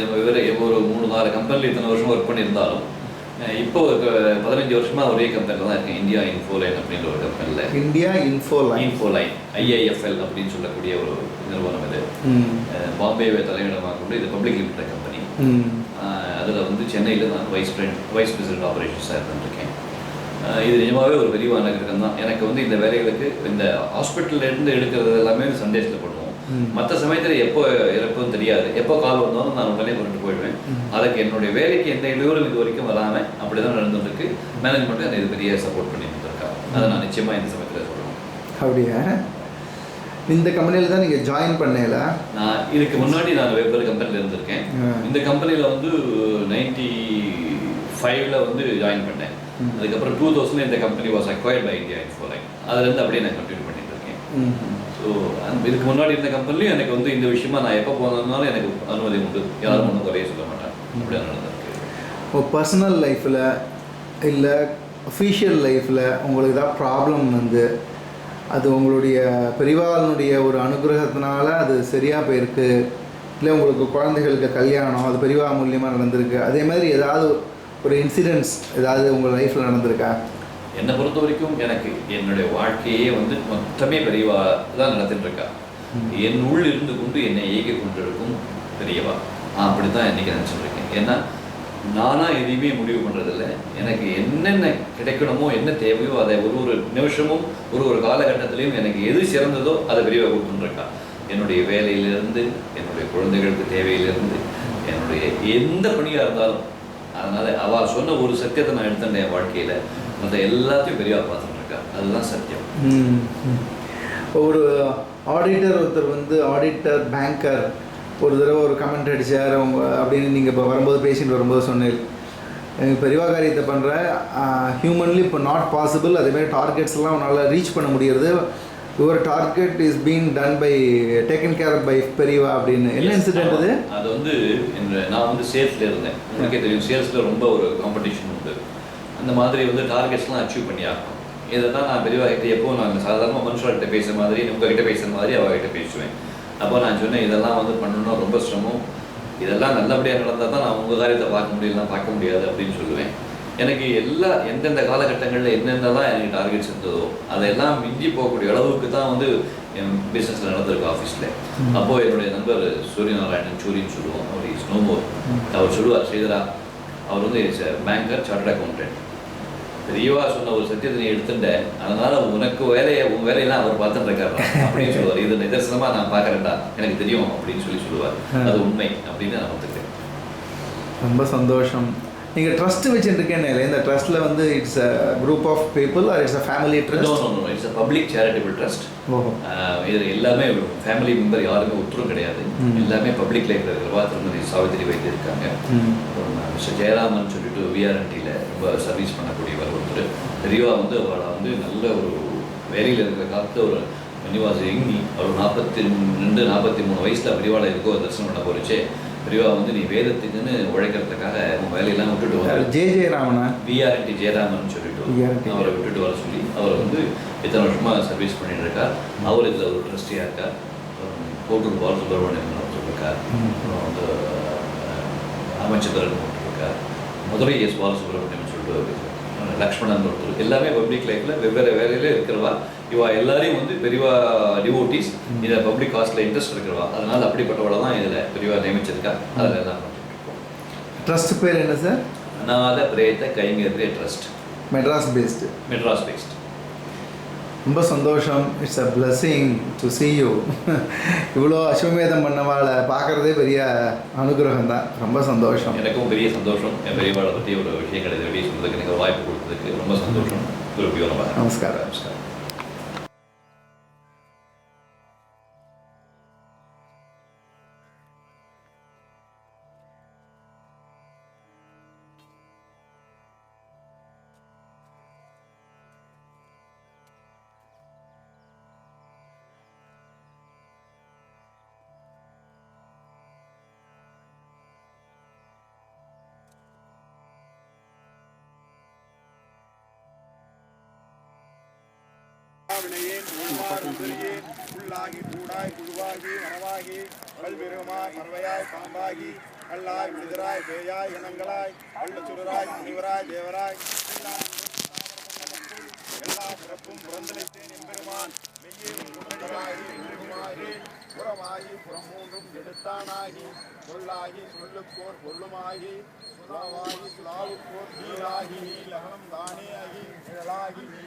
ஒரு 3-4 கம்பெனியில் இத்தனை வருஷம் ஒர்க் பண்ணியிருந்தாலும் இப்போ ஒரு 15 வருஷமாக ஒரே கம்பெனியில் தான் இருக்கேன். இந்தியா இன்ஃபோலைன் அப்படின்ற ஒரு கம்பெனியில். இந்தியா இன்ஃபோலைன் IIFL அப்படின்னு சொல்லக்கூடிய ஒரு நிறுவனம். இது பாம்பேவை தலைமையிடமாக கொண்டு இது பப்ளிக் லிமிடெட் கம்பெனி. அதில் வந்து சென்னையில் நான் வைஸ் பிரசிடென்ட் ஆப்ரேஷன்ஸாக இருந்துருக்கேன். இது நிஜமாகவே ஒரு பெரியவான கிரகம் தான். எனக்கு வந்து இந்த வேலைகளுக்கு இந்த ஹாஸ்பிட்டல்லேருந்து எடுக்கிறது எல்லாமே சண்டேஸில் பண்ணுவோம். மற்ற சமயத்தில் எப்போ இறப்பும் தெரியாது, எப்போ கால் வந்தாலும் நான் உடனே கொண்டு போயிடுவேன். அதுக்கு என்னுடைய வேலைக்கு எந்த இடையூறும் இது வரைக்கும் வராமல் அப்படி தான் நடந்துருக்கு. மேனேஜ்மெண்ட்டு எனக்கு இது பெரிய சப்போர்ட் பண்ணி கொடுத்துருக்கா. அதை நான் நிச்சயமாக இந்த சமயத்தில் சொல்லுவேன். அப்படியா? இந்த கம்பெனியில் தான் நீங்கள் ஜாயின் பண்ணல? நான் இதுக்கு முன்னாடி நான் வெவ்வேறு கம்பெனியில் இருந்திருக்கேன். இந்த கம்பெனியில் வந்து 95 வந்து ஜாயின் பண்ணேன். அதுக்கப்புறம் 2000 இந்த company was acquired by India Infoline. அதுலேருந்து அப்படியே நான் கண்டினியூ பண்ணிட்டு இருக்கேன். ஸோ இதுக்கு முன்னாடி இருந்த கம்பெனிலையும் எனக்கு வந்து இந்த விஷயமா நான் எப்போ போனதுனாலும் எனக்கு அனுமதி உண்டு, யாரும் ஒன்றும் குறைய சொல்ல மாட்டேன். அப்படியே நடந்திருக்கு. இப்போ பர்சனல் லைஃப்பில் இல்லை அஃபீஷியல் லைஃப்பில் உங்களுக்கு தான் ப்ராப்ளம் வந்து அது உங்களுடைய பெரியவாளுடைய ஒரு அனுகிரகத்தினால அது சரியாக போயிருக்கு, இல்லை உங்களுக்கு குழந்தைகளுக்கு கல்யாணம் அது பெரியவா மூலியமாக நடந்திருக்கு, அதே மாதிரி ஏதாவது ஒரு இன்சிடென்ட்ஸ் ஏதாவது உங்கள் லைஃப்பில் நடந்திருக்கா? என்னை பொறுத்த வரைக்கும் எனக்கு என்னுடைய வாழ்க்கையே வந்து மொத்தமே பெரியவா தான் நடத்திட்டு இருக்கா. என் உள் இருந்து கொண்டு என்னை இயக்கி கொண்டு இருக்கும் பெரியவா. அப்படி தான் இன்றைக்கி நினச்சிட்ருக்கேன். ஏன்னா நானாக எதையுமே முடிவு பண்ணுறதில்ல. எனக்கு என்னென்ன கிடைக்கணுமோ என்ன தேவையோ அதை ஒரு நிமிஷமும் ஒரு காலகட்டத்திலையும் எனக்கு எது சிறந்ததோ அதை பெரியவா கொடுத்துருக்கா. என்னுடைய வேலையிலேருந்து என்னுடைய குழந்தைகளுக்கு தேவையிலிருந்து என்னுடைய எந்த பணியாக இருந்தாலும். அதனால் அவள் சொன்ன ஒரு சத்தியத்தை நான் எடுத்துட்டேன் என் வாழ்க்கையில். மற்ற எல்லாத்தையும் பெரியவா பார்த்துட்டு இருக்கா. அதுதான் சத்தியம். ஒரு ஆடிட்டர் ஒருத்தர் வந்து ஆடிட்டர் பேங்கர் ஒரு தடவை ஒரு கமெண்ட் அடித்தார் அவங்க அப்படின்னு நீங்கள் இப்போ வரும்போது பேசிட்டு வரும்போது சொன்னேன், பெரியவா காரியத்தை பண்ணுற ஹியூமன்லி இப்போ நாட் பாசிபிள், அதேமாதிரி டார்கெட்ஸ்லாம் உன்னால் ரீச் பண்ண முடியறது, your target is being done by taken care by பெரியவா அப்படின்னு. என்ன இன்சிடென்ட் அது? அது வந்து நான் வந்து சேல்ஸில் இருந்தேன். உங்களுக்கே தெரியும் சேல்ஸில் ரொம்ப ஒரு காம்படிஷன் உண்டு. அந்த மாதிரி வந்து டார்கெட்ஸ்லாம் அச்சீவ் பண்ணி ஆகணும். இதை தான் நான் பெரியவா கிட்டே எப்போ நாங்கள் சாதாரண மனுஷர்கிட்ட பேசுகிற மாதிரி உங்ககிட்ட பேசுகிற மாதிரி அவகிட்ட பேசுவேன். அப்போ நான் சொன்னேன் இதெல்லாம் வந்து பண்ணணும்னா ரொம்ப சிரமம், இதெல்லாம் நல்லபடியாக நடந்தால் தான் நான் உங்கள் காரியத்தை பார்க்க முடியாது அப்படின்னு சொல்லுவேன். எனக்கு எந்தெந்த காலகட்டங்களில் என்னென்னலாம் எனக்கு டார்கெட்ஸ் இருந்ததோ அதையெல்லாம் மிஞ்சி போகக்கூடிய அளவுக்கு தான் வந்து என் பிஸ்னஸில் நடந்திருக்கு ஆஃபீஸில். அப்போது என்னுடைய நண்பர் சூரியநாராயணன் சூரின்னு சொல்லுவோம், அவர் இஸ் நோ மோர். அவர் சொல்லுவார், ஸ்ரீதரா அவர் வந்து இட்ஸ் பேங்கர் சார்ட்டர்ட் அக்கௌண்டன்ட். பெரியவா சொன்ன ஒரு சத்தியத்தை நீ எடுத்துட்டேன், அதனால உனக்கு உன் வேலையெல்லாம் அவர் பார்த்துட்டு இருக்காரு அப்படின்னு சொல்லுவார். இது நிதர்சனமாக நான் பார்க்குறேன்டா, எனக்கு தெரியும் அப்படின்னு சொல்லுவார். அது உண்மை அப்படின்னு நான் பார்த்துக்கிறேன். ரொம்ப சந்தோஷம். நீங்கள் ட்ரஸ்ட்டு வச்சுருக்கேன்னு இல்லை, இந்த ட்ரஸ்ட்டில் வந்து it's a group of people or it's a family trust? No, it's a public charitable trust. இது எல்லாமே ஃபேமிலி மெம்பர் யாருமே ஒத்துரும் கிடையாது. எல்லாமே பப்ளிக் லைஃப்பில் இருக்கிறவா. திருமதி சாவித்திரி வைத்து இருக்காங்க. மிஸ்டர் ஜெயராமன் சொல்லிட்டு VRNTயில் ரொம்ப சர்வீஸ் பண்ணக்கூடியவர் ஒருத்தர். பெரியவா வந்து அவளை வந்து நல்ல ஒரு வேலையில் இருக்கிற காலத்தில் ஒரு நிவாசி எங்கி அவர் 42-43 வயசில் பெரியவாளை இருக்கோ தரிசனம் பண்ண போச்சு. பெரியவா வந்து நீ வேதத்துக்குன்னு உழைக்கிறதுக்காக உன் வேலையெல்லாம் விட்டுட்டு வர ஜெயராமனா VRNT ஜெயராமன் சொல்லிட்டு அவரை விட்டுட்டு வர சொல்லி அவரை வந்து இத்தனை வருஷமாக சர்வீஸ் பண்ணிட்டு இருக்கார். அவர் இதில் ஒரு ட்ரஸ்டியாக இருக்கார். கோட்டூர் பாலசுப்ரமணியன் இருக்கார். அப்புறம் வந்து அமைச்சர் இருக்கார். மதுரை பாலசுப்ரமணியன் சொல்லிட்டு லக்ஷ்மணன் ஒருத்தர், எல்லாமே பப்ளிக் லைஃப்பில் வெவ்வேறு வேலையில் இருக்கிறவா. இவா எல்லாரையும் வந்து பெரியவா டிவோட்டிஸ், இதை பப்ளிக் காஸ்ட்டில் இன்ட்ரெஸ்ட் இருக்கிறவா. அதனால் அப்படிப்பட்டவளை தான் இதில் பெரியவா நியமிச்சிருக்கா. அதில் எல்லாம் ட்ரஸ்ட் பேர் என்ன சார்? அநாத பிரேத கைங்கரிய trust, Madras based. Madras based. ரொம்ப சந்தோஷம். It's a blessing to see you. இவ்வளோ அஸ்வமேதம் பண்ணவாளை பார்க்குறதே பெரிய அனுகிரகம் தான். ரொம்ப சந்தோஷம். எனக்கும் பெரிய சந்தோஷம். என் பெரியவாளை பற்றி ஒரு விஷயங்களை இதை வெளியே சொல்றதுக்கு எனக்கு ஒரு வாய்ப்பு கொடுத்ததுக்கு ரொம்ப சந்தோஷம். குருபியோ நமः. நமஸ்காரம். நமஸ்காரம். உள்ளாகி கூடாய் குழுவாகி மனவாகி பல்விருகமாய் மறவையாய் பாம்பாகி கல்லாய் விடுதராய் பேயாய் இனங்களாய் கள்ளச்சுடராய் முனிவராய் தேவராய் எல்லா பிறப்பும் புறந்தளித்தேன் எம்பெருமான் மெய்யும் குண்டராகி மிருகமாகி புறமாகி புறம் மூன்றும் எடுத்தானாகி சொல்லாகி சொல்லுக்கோர் பொருளுமாகி சுலாவாகி சுலாவுக்கோர் நீராகி நீலகனம் தானேயாகி நிழலாகி நீ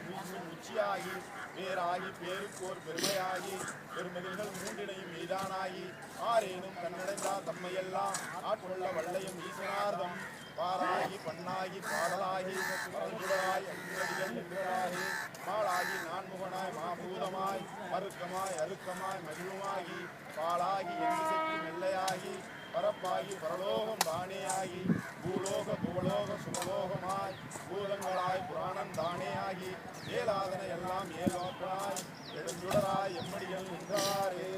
உச்சியாகி பேராகி பேருக்கோர் பெருமையாகி பெருமைகள் மூன்றினையும் மீதானாகி ஆரேனும் கண்ணடைந்தால் தம்மையெல்லாம் ஆட்கொள்ள வல்லையும் ஈசனார்தம் பாராகி பண்ணாகி பாடலாகி பரஞ்சுடராய் அன்படிகள் நின்றாகி மாளாகி நான்முகனாய் மாபூதமாய் மறுக்கமாய் அறுக்கமாய் மகிழுமாகி பாலாகி எண்ணிசைக்கு மெல்லையாகி பரப்பாகி பரலோகம் தானேயாகி பூலோக புவலோக சுபலோகமாய் பூதங்களாய் புராணம் தானேயாகி ஏலாதன எல்லாம் ஏலோக்கனாய் எழுந்துடராய் எம்மடிகள் நின்றாரே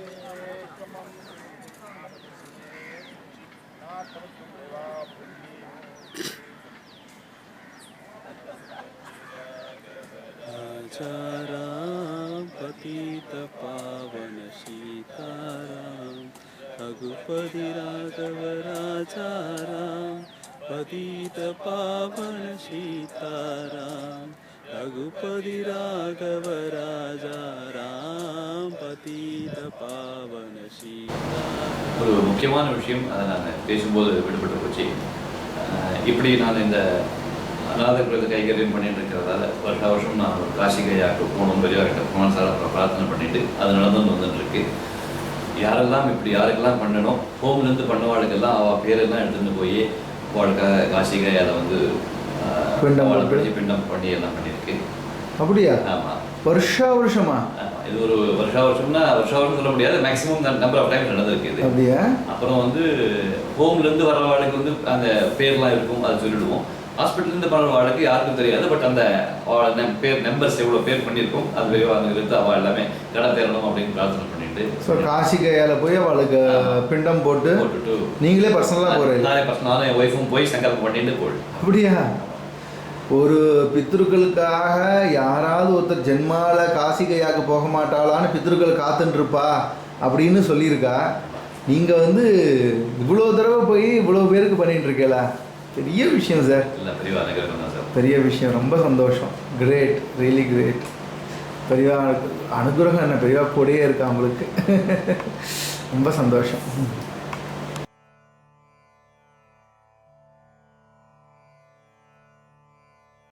आचाराम पतित पावन सीताराम रघुपति राघव राजाराम पतित पावन सीताराम रघुपति राघव राजाराम पतित पावन सीताराम. ஒரு முக்கியமான விஷயம், அதை நான் பேசும்போது விடுபட்டு போச்சு. இப்படி நான் இந்த அநாத பிரேத கைங்கரியம் பண்ணிட்டு இருக்கிறதால வருஷம் நான் ஒரு காசி கையாக்கு போகணும், பெரியவர்கிட்ட போன சார பிரார்த்தனை பண்ணிட்டு அது நடந்து வந்துட்டுருக்கு. யாரெல்லாம் இப்படி யாருக்கெல்லாம் பண்ணணும், ஹோம்லேருந்து பண்ணவாளுக்கெல்லாம் அவள் பேரெல்லாம் எடுத்துகிட்டு போய் அவளுக்காக காசி கையால் வந்து அவளை பிடிச்சி பிண்டம் பண்ணி எல்லாம் பண்ணியிருக்கு. அப்படியா? ஆமாம். வருஷமா? இது ஒரு வருஷம்னா வருஷம் சொல்ல முடியாது, மேக்ஸிமம் நம்பர் ஆஃப் டைம்ஸ் நடந்திருக்கு இது. அப்படியா? அப்புறம் வந்து ஹோம்லேருந்து வர வாழ்க்கை வந்து அந்த பேர்லாம் இருக்கும், அதை சொல்லிடுவோம். ஹாஸ்பிட்டல்லேருந்து பண்ணுற வாழ்க்கை யாருக்கும் தெரியாது, பட் அந்த பேர் நம்பர்ஸ் எவ்வளோ பேர் பண்ணியிருக்கோம் அது விரைவாக எடுத்து அவள் எல்லாமே கடை தேரணும் அப்படின்னு பிரார்த்தனை பண்ணிட்டு ஸோ காசி கையால் போய் அவளுக்கு பிண்டம் போட்டுட்டு நீங்களே பர்சனலாக போகிறீங்க? நானே பர்சனலாக என் ஒய்ஃபும் போய் சங்கல்பம் பண்ணிட்டு போயிடும். அப்படியா? ஒரு பித்ருக்களுக்காக யாராவது ஒருத்தர் ஜென்மால காசி கையாக்கு போக மாட்டாளான்னு பித்ருக்கள் காத்துட்டுருப்பா அப்படின்னு சொல்லியிருக்கா. நீங்கள் வந்து இவ்வளோ தடவை போய் இவ்வளோ பேருக்கு பண்ணிட்டு இருக்கீங்களா? பெரிய விஷயம் சார். இல்லை, பெரிய அனுகிரகம் தான் சார். பெரிய விஷயம், ரொம்ப சந்தோஷம். Great, really great. பெரிய அனுகிரகம் என்ன, பெரிய கூடயே இருக்கா உங்களுக்கு. ரொம்ப சந்தோஷம்.